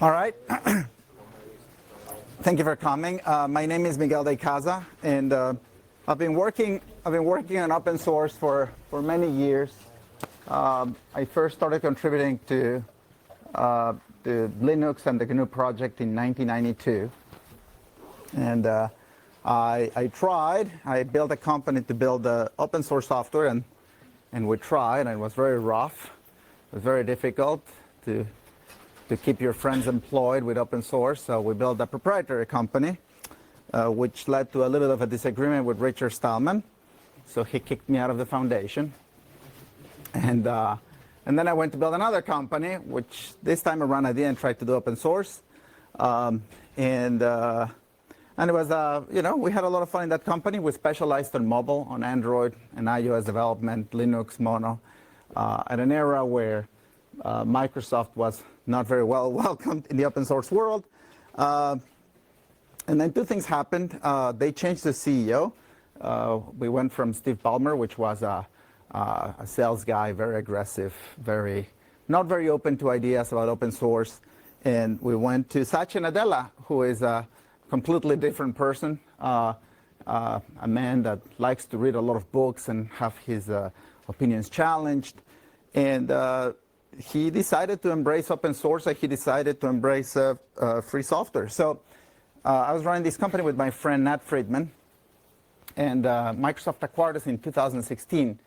All right. Thank you for coming. My name is Miguel de Casa, and I've been working on open source for many years. I first started contributing to the Linux and the GNU project in 1992, and I built a company to build open source software, and we tried, and it was very rough. It was very difficult to keep your friends employed with open source. So we built a proprietary company, which led to a little bit of a disagreement with Richard Stallman. So he kicked me out of the foundation. And then I went to build another company, which this time around I didn't try to do open source. And it was, we had a lot of fun in that company. We specialized on mobile, on Android and iOS development, Linux, Mono, at an era where Microsoft was not very well welcomed in the open source world. And then two things happened. They changed the CEO. We went from Steve Ballmer, which was a sales guy, very aggressive, not very open to ideas about open source. And we went to Satya Nadella, who is a completely different person, a man that likes to read a lot of books and have his opinions challenged. And he decided to embrace open source, and he decided to embrace free software. So I was running this company with my friend Nat Friedman, and Microsoft acquired us in 2016.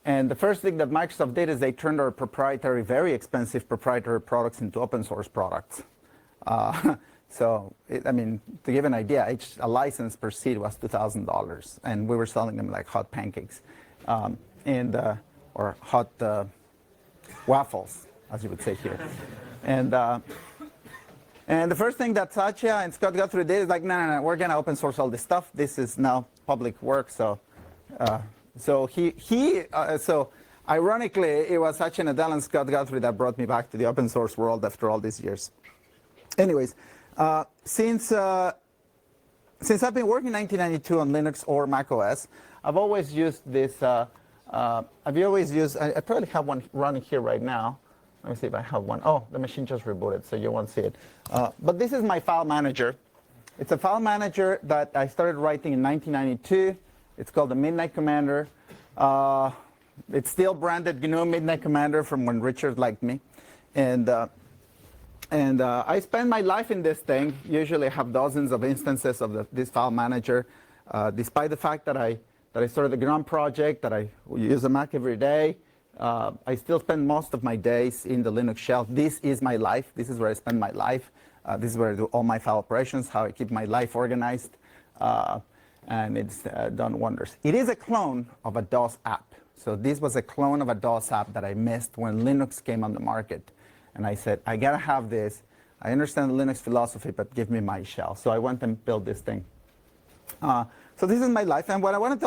And the first thing that Microsoft did is they turned our proprietary, very expensive proprietary products into open source products. To give an idea, a license per seat was $2,000, and we were selling them like hot pancakes, or hot waffles, as you would say here. And the first thing that Satya and Scott Guthrie did is like, no, we're going to open source all this stuff. This is now public work. So ironically, it was Satya Nadella and Scott Guthrie that brought me back to the open source world after all these years. Anyways, since I've been working in 1992 on Linux or Mac OS, I've always used this. I probably have one running here right now. Let me see if I have one. Oh, the machine just rebooted, so you won't see it. But this is my file manager. It's a file manager that I started writing in 1992. It's called the Midnight Commander. It's still branded GNU Midnight Commander from when Richard liked me. And I spend my life in this thing. Usually I have dozens of instances of this file manager, despite the fact that I started the GNOME project, that I use a Mac every day. I still spend most of my days in the Linux shell. This is my life. This is where I spend my life. This is where I do all my file operations, how I keep my life organized. And it's done wonders. It is a clone of a DOS app. So this was a clone of a DOS app that I missed when Linux came on the market. And I said, I got to have this. I understand the Linux philosophy, but give me my shell. So I went and built this thing. So this is my life, and what I want to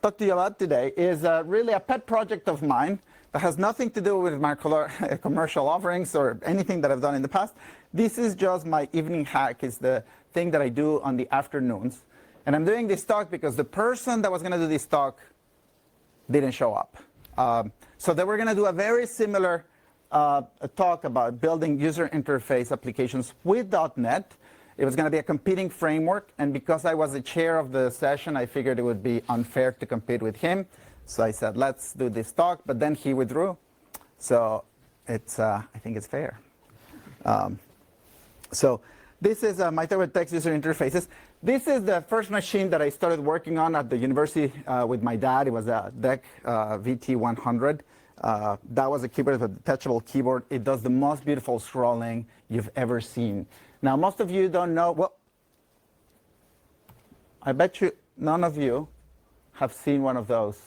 talk to you about today is really a pet project of mine that has nothing to do with my commercial offerings or anything that I've done in the past. This is just my evening hack. It's the thing that I do on the afternoons. And I'm doing this talk because the person that was going to do this talk didn't show up. So they were going to do a very similar talk about building user interface applications with .NET. It was going to be a competing framework, and because I was the chair of the session, I figured it would be unfair to compete with him. So I said, let's do this talk, but then he withdrew. So I think it's fair. So this is my talk about text user interfaces. This is the first machine that I started working on at the university with my dad. It was a DEC VT100. That was a keyboard with a detachable keyboard. It does the most beautiful scrolling you've ever seen. Now, most of you don't know, well, I bet you none of you have seen one of those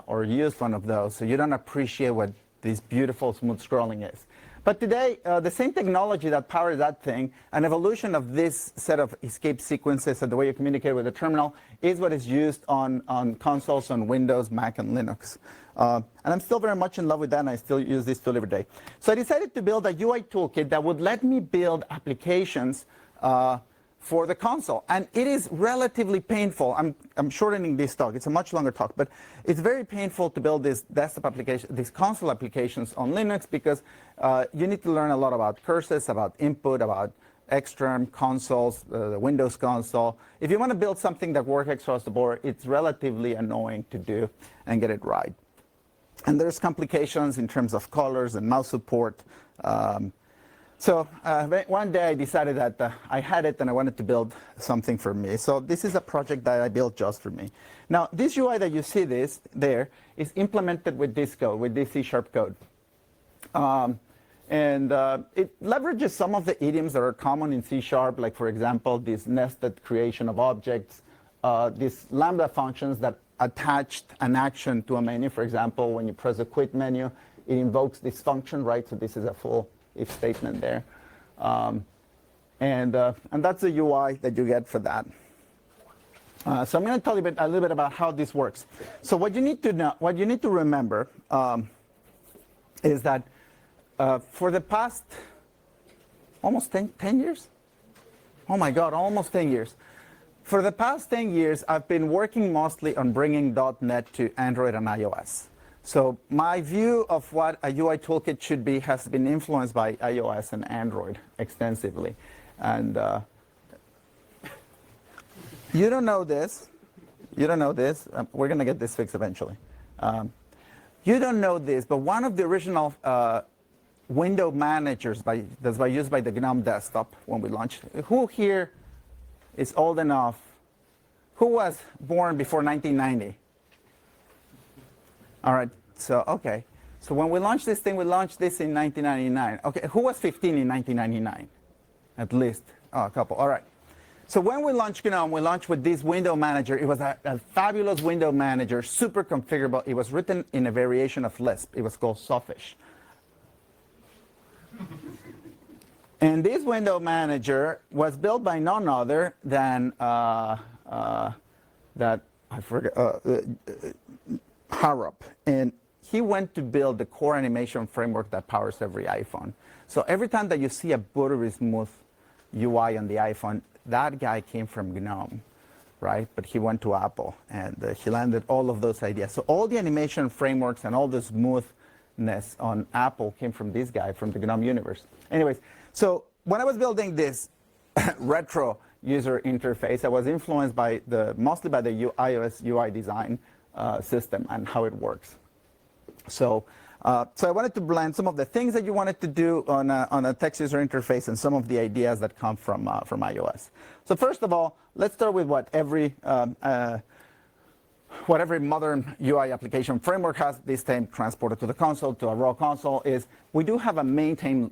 or used one of those, so you don't appreciate what this beautiful smooth scrolling is. But today, the same technology that powers that thing, an evolution of this set of escape sequences and the way you communicate with the terminal is what is used on consoles on Windows, Mac, and Linux. And I'm still very much in love with that, and I still use this tool every day. So I decided to build a UI toolkit that would let me build applications for the console. And it is relatively painful. I'm shortening this talk. It's a much longer talk, but it's very painful to build this desktop application, these console applications on Linux, because you need to learn a lot about curses, about input, about Xterm consoles, the Windows console. If you want to build something that works across the board, it's relatively annoying to do and get it right. And there's complications in terms of colors and mouse support. So one day I decided that I had it and I wanted to build something for me. So this is a project that I built just for me. Now, this UI that you see there is implemented with this code, with this C# code. It leverages some of the idioms that are common in C#, like, for example, this nested creation of objects, these lambda functions that attached an action to a menu. For example, when you press the quit menu, it invokes this function, right? So this is a full if statement there. And that's the UI that you get for that. So I'm going to tell you a little bit about how this works. So what you need to know, what you need to remember is that for the past almost 10 years? Oh my God, almost 10 years. For the past 10 years, I've been working mostly on bringing .NET to Android and iOS. So my view of what a UI toolkit should be has been influenced by iOS and Android extensively. And you don't know this. You don't know this. We're going to get this fixed eventually. You don't know this, but one of the original window managers that's used by the GNOME desktop when we launched. Who here is old enough? Who was born before 1990? All right, so okay. So when we launched this thing, we launched this in 1999. Okay, who was 15 in 1999? At least a couple. All right. So when we launched GNOME, we launched with this window manager. It was a fabulous window manager, super configurable. It was written in a variation of Lisp. It was called Soffish. And this window manager was built by none other than Harrop. And he went to build the core animation framework that powers every iPhone. So every time that you see a buttery smooth UI on the iPhone, that guy came from GNOME, right? But he went to Apple, and he landed all of those ideas. So all the animation frameworks and all the smoothness on Apple came from this guy, from the GNOME universe. Anyways, so when I was building this retro user interface, I was influenced by mostly by the iOS UI design system and how it works. So I wanted to blend some of the things that you wanted to do on a text user interface and some of the ideas that come from iOS. So first of all, let's start with what every modern UI application framework has, this time transported to the console, to a raw console, is we do have a main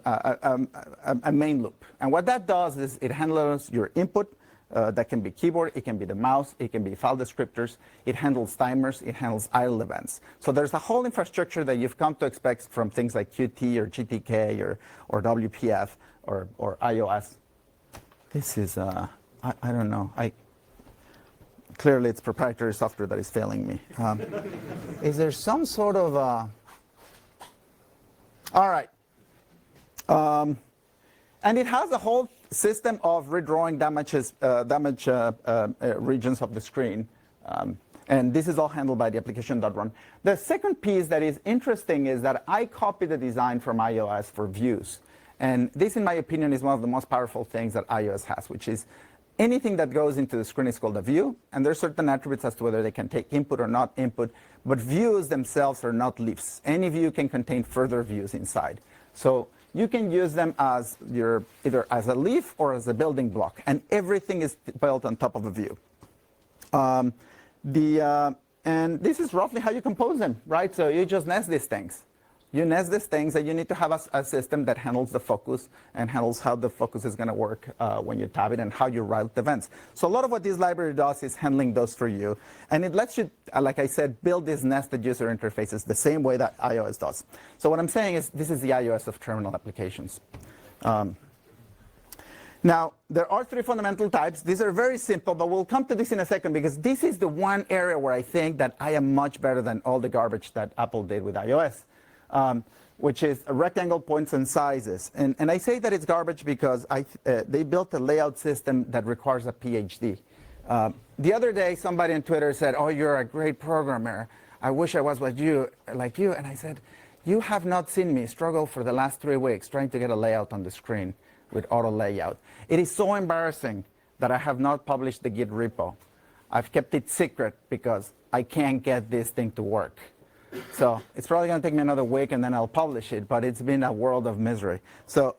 loop. And what that does is it handles your input. That can be keyboard, it can be the mouse, it can be file descriptors, it handles timers, it handles idle events. So there's a whole infrastructure that you've come to expect from things like Qt or GTK or WPF or iOS. This is, I don't know. Clearly it's proprietary software that is failing me. Is there some sort of, all right. And it has a whole system of redrawing damage regions of the screen. And this is all handled by the application.run. The second piece that is interesting is that I copied the design from iOS for views. And this, in my opinion, is one of the most powerful things that iOS has, which is anything that goes into the screen is called a view. And there's certain attributes as to whether they can take input or not input. But views themselves are not leaves. Any view can contain further views inside. So you can use them as either as a leaf or as a building block, and everything is built on top of a view. And this is roughly how you compose them, right? So you just nest these things. You nest these things, and you need to have a system that handles the focus and handles how the focus is going to work when you tab it and how you route the events. So a lot of what this library does is handling those for you. And it lets you, like I said, build these nested user interfaces the same way that iOS does. So what I'm saying is this is the iOS of terminal applications. Now, there are three fundamental types. These are very simple, but we'll come to this in a second because this is the one area where I think that I am much better than all the garbage that Apple did with iOS. which is rectangle points and sizes. And I say that it's garbage because they built a layout system that requires a PhD. The other day, somebody on Twitter said, "Oh, you're a great programmer. I wish I was like you." And I said, "You have not seen me struggle for the last 3 weeks trying to get a layout on the screen with auto layout. It is so embarrassing that I have not published the Git repo. I've kept it secret because I can't get this thing to work. So it's probably going to take me another week and then I'll publish it, but it's been a world of misery." So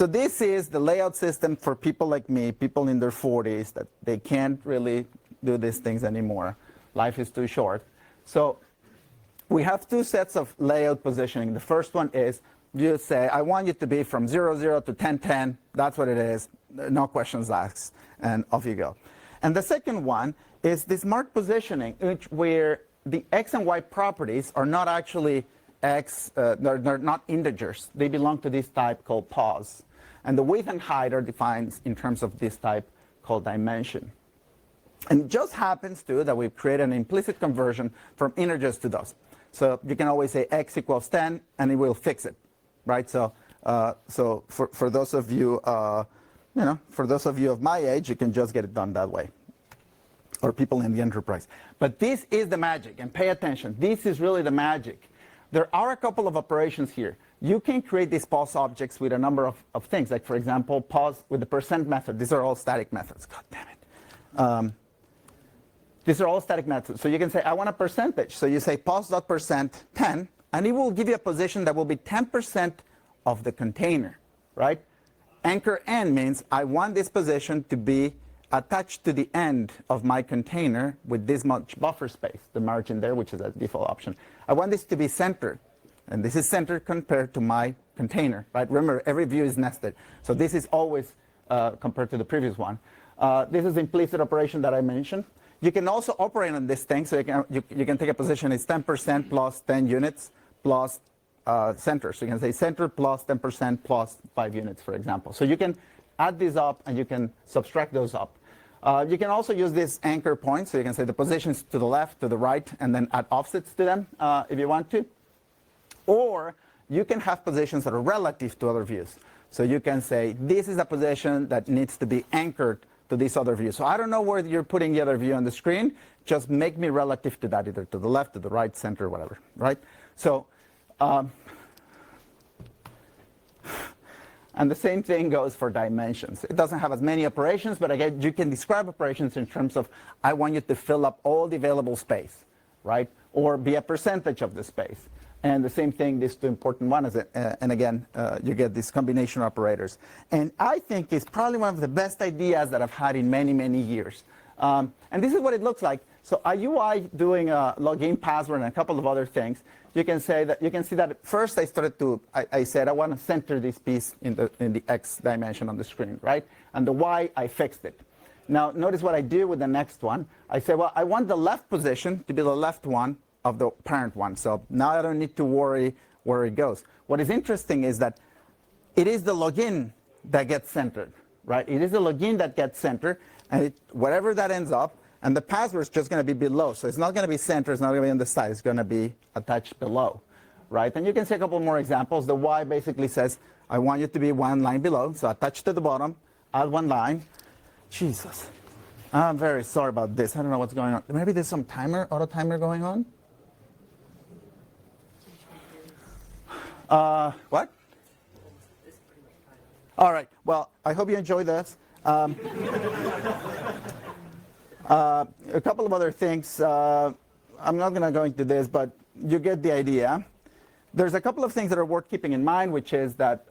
this is the layout system for people like me, people in their 40s, that they can't really do these things anymore. Life is too short. So we have 2 sets of layout positioning. The first one is you say, I want you to be from 0, 0 to 10, 10. That's what it is. No questions asked. And off you go. And the second one is this marked positioning, where the x and y properties are not actually they're not integers. They belong to this type called pos. And the width and height are defined in terms of this type called dimension. And it just happens to that we've created an implicit conversion from integers to those. So you can always say x equals 10, and it will fix it, right? So for those of you, for those of you of my age, you can just get it done that way, or people in the enterprise. But this is the magic, and pay attention. This is really the magic. There are a couple of operations here. You can create these pos objects with a number of things, like, for example, pos with the percent method. These are all static methods. God damn it. These are all static methods. So you can say, I want a percentage. So you say pos.percent 10, and it will give you a position that will be 10% of the container, right? Anchor n means I want this position to be attached to the end of my container with this much buffer space, the margin there, which is a default option. I want this to be centered, and this is centered compared to my container, right? Remember, every view is nested, so this is always compared to the previous one. This is the implicit operation that I mentioned. You can also operate on this thing, so you can take a position, it's 10% plus 10 units plus center. So you can say center plus 10% plus 5 units, for example. So you can add these up, and you can subtract those up. You can also use this anchor point, so you can say the positions to the left, to the right, and then add offsets to them if you want to. Or you can have positions that are relative to other views. So you can say this is a position that needs to be anchored to this other view. So I don't know where you're putting the other view on the screen. Just make me relative to that, either to the left, to the right, center, whatever, right? So, and the same thing goes for dimensions. It doesn't have as many operations, but again, you can describe operations in terms of, I want you to fill up all the available space, right? Or be a percentage of the space. And the same thing, these 2 important ones, and again, you get these combination operators. And I think it's probably one of the best ideas that I've had in many, many years. And this is what it looks like. So a UI doing a login password and a couple of other things. You can say that, you can see that at first I said I want to center this piece in the X dimension on the screen, right? And the Y, I fixed it. Now, notice what I do with the next one. I say, well, I want the left position to be the left one of the parent one. So now I don't need to worry where it goes. What is interesting is that it is the login that gets centered, right? It is the login that gets centered, and whatever that ends up, and the password is just going to be below. So it's not going to be centered, it's not going to be on the side, it's going to be attached below, right? And you can see a couple more examples. The Y basically says, I want you to be 1 line below, so attach to the bottom, add 1 line. Jesus, I'm very sorry about this. I don't know what's going on. Maybe there's some auto timer going on? What? All right. Well, I hope you enjoy this. A couple of other things. I'm not going to go into this, but you get the idea. There's a couple of things that are worth keeping in mind, which is that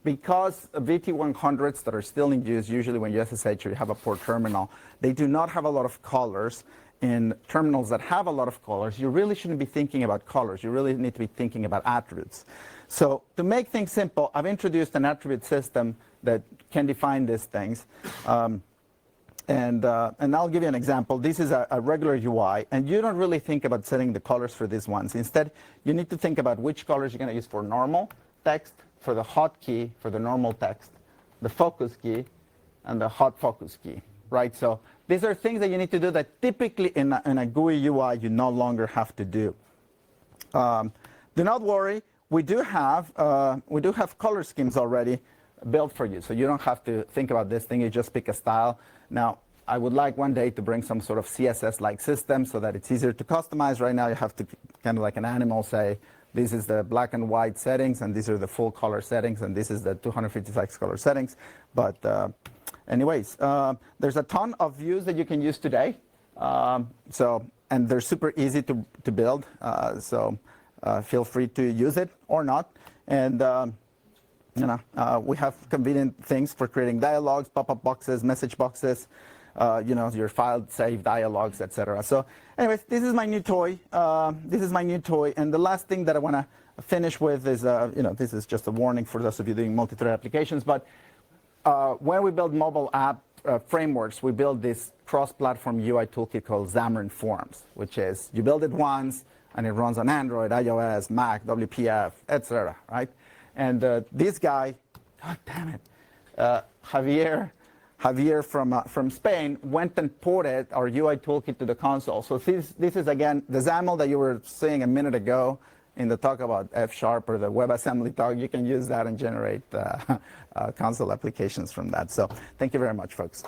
because VT100s that are still in use, usually when you SSH or you have a port terminal, they do not have a lot of colors. In terminals that have a lot of colors, you really shouldn't be thinking about colors. You really need to be thinking about attributes. So to make things simple, I've introduced an attribute system that can define these things. And I'll give you an example. This is a regular UI, and you don't really think about setting the colors for these ones. Instead, you need to think about which colors you're going to use for normal text, for the hotkey, for the normal text, the focus key, and the hot focus key, right? So these are things that you need to do that typically in a GUI UI you no longer have to do. do not worry. We do have color schemes already built for you, so you don't have to think about this thing. You just pick a style. Now, I would like one day to bring some sort of CSS-like system so that it's easier to customize. Right now, you have to kind of like an animal say, this is the black and white settings, and these are the full color settings, and this is the 256 color settings. But anyways, there's a ton of views that you can use today. And they're super easy to build. Feel free to use it or not. And we have convenient things for creating dialogues, pop-up boxes, message boxes, your file save dialogues, etc. So anyways, this is my new toy. And the last thing that I want to finish with is, this is just a warning for those of you doing multi-thread applications. But when we build mobile app frameworks, we build this cross-platform UI toolkit called Xamarin Forms, which is you build it once, and it runs on Android, iOS, Mac, WPF, etc. Right? And this guy, God damn it, Javier from Spain went and ported our UI toolkit to the console. So this is again the XAML that you were seeing a minute ago in the talk about F# or the WebAssembly talk. You can use that and generate console applications from that. So thank you very much, folks.